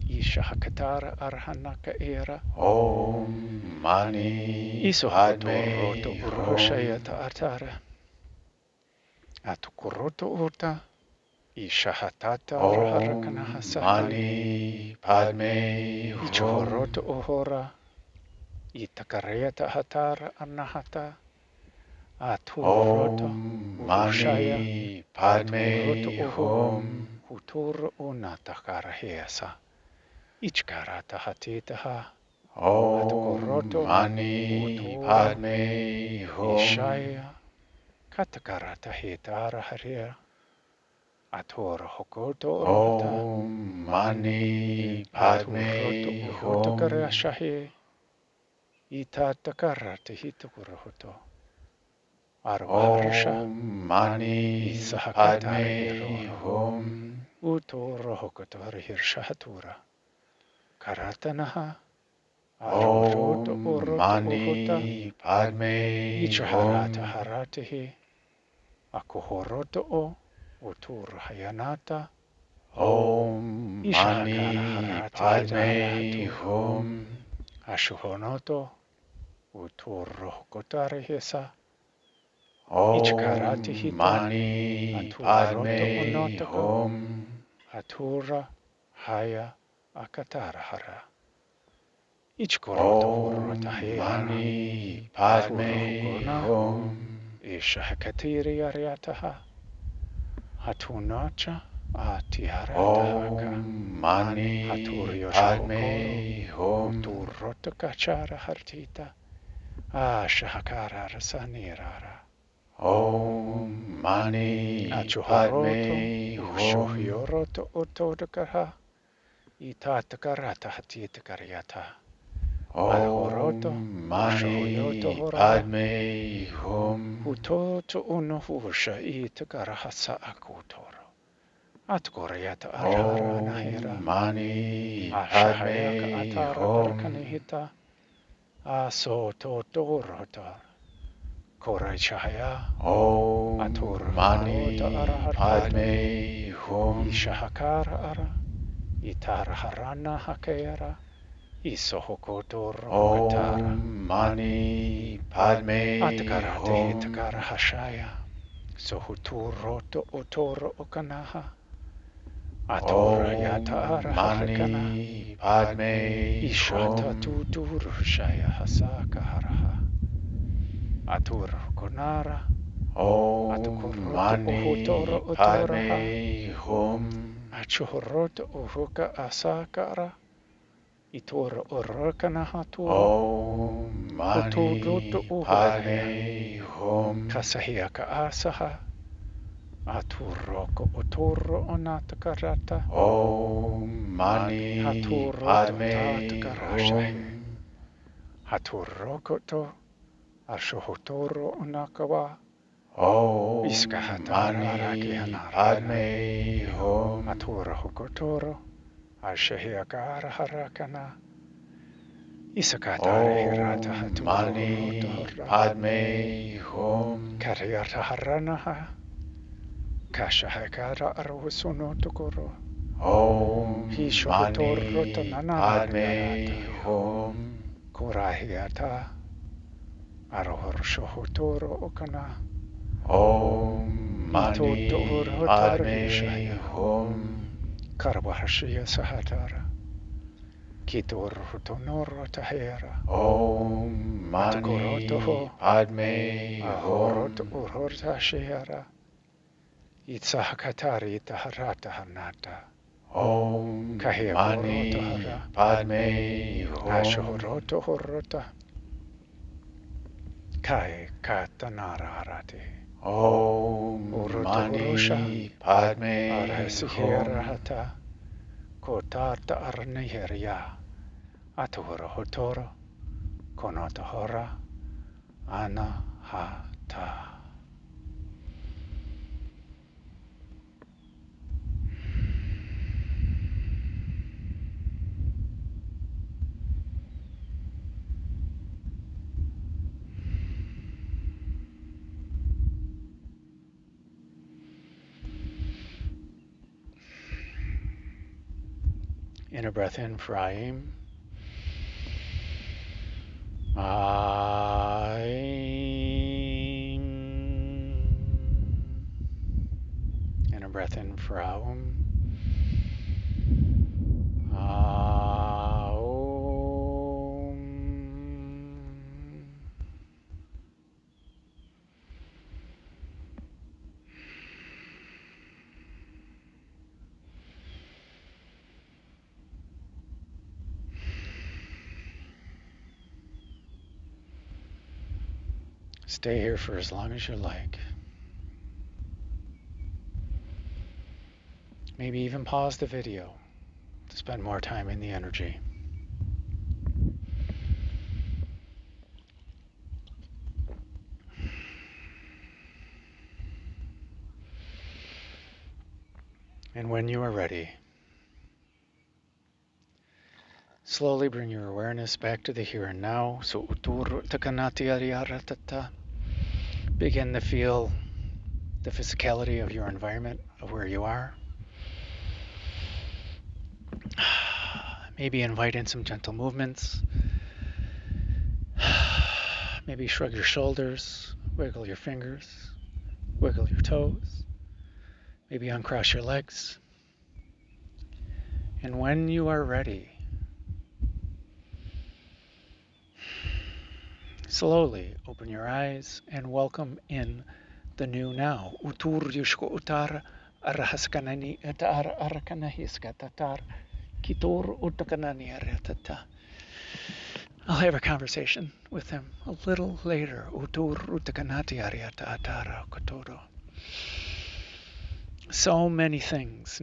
Ishahakatara arhanaka era. Om Mani Isohokotoro to Padme Hum. urushayata atara. Atukoroto uta. Ishahatata raharakana Om hasaha. Mani Padme Hum. Ichohoroto ohora. Itakareta hatara anahata. Aturoto. Om Urushaya. Mani Aturoto Padme oho. Hum. Hutur unatakara hesa. Ichkarata hatitaha. Om Atukoroto. Mani Utura. Padme Hum. Ishaya. Katakarata hitara haria. Atura hokoto rohata. Om Mani Aturoto Padme uhutakara Hum. shahi. Itatakarata hitukurahoto. Arvaharsha. Om Mani Isahakatara Padme hiroro. Hum. Utoro hokotor hirshahatura. Karatanaha. Aruroto Om uroto uhuta. Mani Padme Ichaharata Hum. haratihi. Akuhoroto o. Utur hayanata. Om Ishahakara Mani harati hitara Padme haturo. Hum. Ashuhonoto. Uturo hokotari hisa. Ichkarati Om hita. Mani Aturoto Padme unotaka. Hum. Atura haya akatara hara. Ichkoroto hurota Om hera. Mani Atura Padme hukona. Hum. Ishahakatiri ariataha. Hatunacha atiaratahaka. Om Mani Haturio Padme shohokoro. Hum. Uturoto kachara hartita. Shahakara Rasanirara. Om Mani Achuhoroto, Padme Hum. Ushohioroto Otodakaha, Itatakarata Hatitakaryata. Valhoroto, Om Ushohoyoto Mani Horaha, Padme Hum. Hutoto Unohusha Itakarahasa Akutoro. Atkoryata Arara Nahira, Om Mani Ashahayaka Padme Atara Hum. Arkanihita, Aso Totorota, Korachaya, Om Atur Horota Mani Araharata, Padme Hum. Ishahakara Ara, Itara Harana Hakera, Isohokotoro Hokatara, Om Mani Padme Atakarate Hum. Hitakara Hashaya, Sohuturoto Otoro Okanaha, Atora Yata Ara Om Hahekana, Mani Padme Ishata Hum. Tutur Shaya Hasaka Haraha, Atur Konara, Om Atukoroto Ohotoro Mani Otoraha, Padme Hum. Achuhoroto Ohoka Asakara, Itora Orokana Haturo, Om Hotoroto Mani Ohokaya, Padme Hum. Kasahiaka Asaha, Aturoko Otoro Onatakarata, Om Mani Haturoto Padme Tatakarashahe, Hum. Haturokoto, Ashohotoro Onakawa, Om Iskahatara Araki Mani Hanarana, Padme Hum. Atura Hokotoro, Ashahiakara Harakana, Isakatare Hirata Om Haturoto Mani Hora, Padme Hum. Karyata Haranaha, Kashahakara Arhusuno Tokoro, Om Hishohotoro Mani Padme Tananariarata, Hum. Korahiata, Arohor Shohotoro Okana, Om Itoto Mani Horotara Padme Hishaya, Hum. Karabahashia Sahatara, Kitor Hutonoro Tahera, Om Atukoroto Mani Ho, Padme Ahoroto Hum. Urhorta Shehara, Itzahakatari Taharata Hanata, Om Kahia Koroto Mani Hara, Padme Hum. Ashahoroto Horota, Kai Katanara Arati, Om Uroto Horosha, Mani Padme Arhesihera Hum. Hata, Kotata Arniheria, Atuhoro Hotoro, Konota Hora, Anahata. Inner breath in for Eye-eem. Eye-eem. Inner breath in for Aum. Aum. Stay here for as long as you like. Maybe even pause the video to spend more time in the energy. And when you are ready, slowly bring your awareness back to the here and now. So begin to feel the physicality of your environment, of where you are. Maybe invite in some gentle movements. Maybe shrug your shoulders, wiggle your fingers, wiggle your toes. Maybe uncross your legs. And when you are ready, slowly open your eyes and welcome in the new now. Utur yushko utar arahaskanani etar arakanahiska tatar kitor utakanani aratata. I'll have a conversation with him a little later. So many things.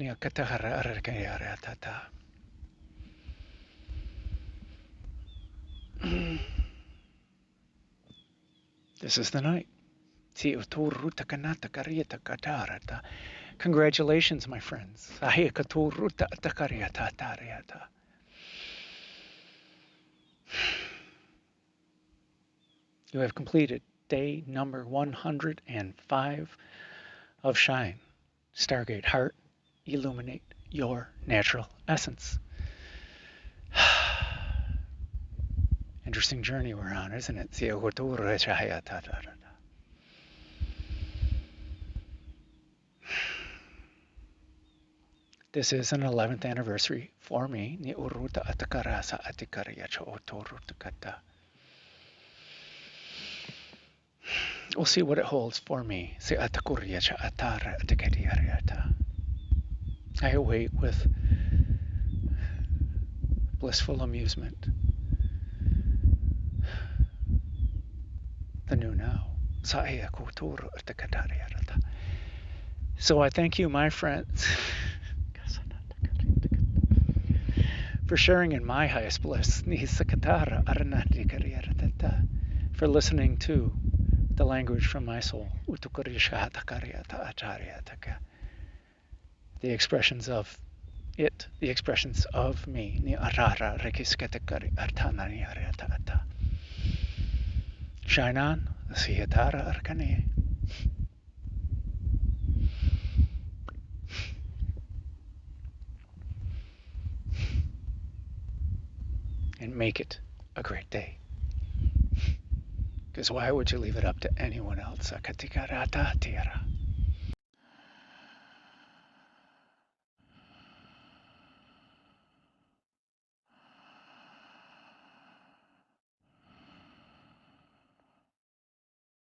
This is the night. Congratulations, my friends. You have completed day number 105 of Shine. Stargate Heart, illuminate your natural essence. Interesting journey we're on, isn't it? This is an 11th anniversary for me. We'll see what it holds for me. I await with blissful amusement the new now. So I thank you, my friends, for sharing in my highest bliss, for listening to the language from my soul, the expressions of it, the expressions of me. Shine on, and make it a great day. Because why would you leave it up to anyone else?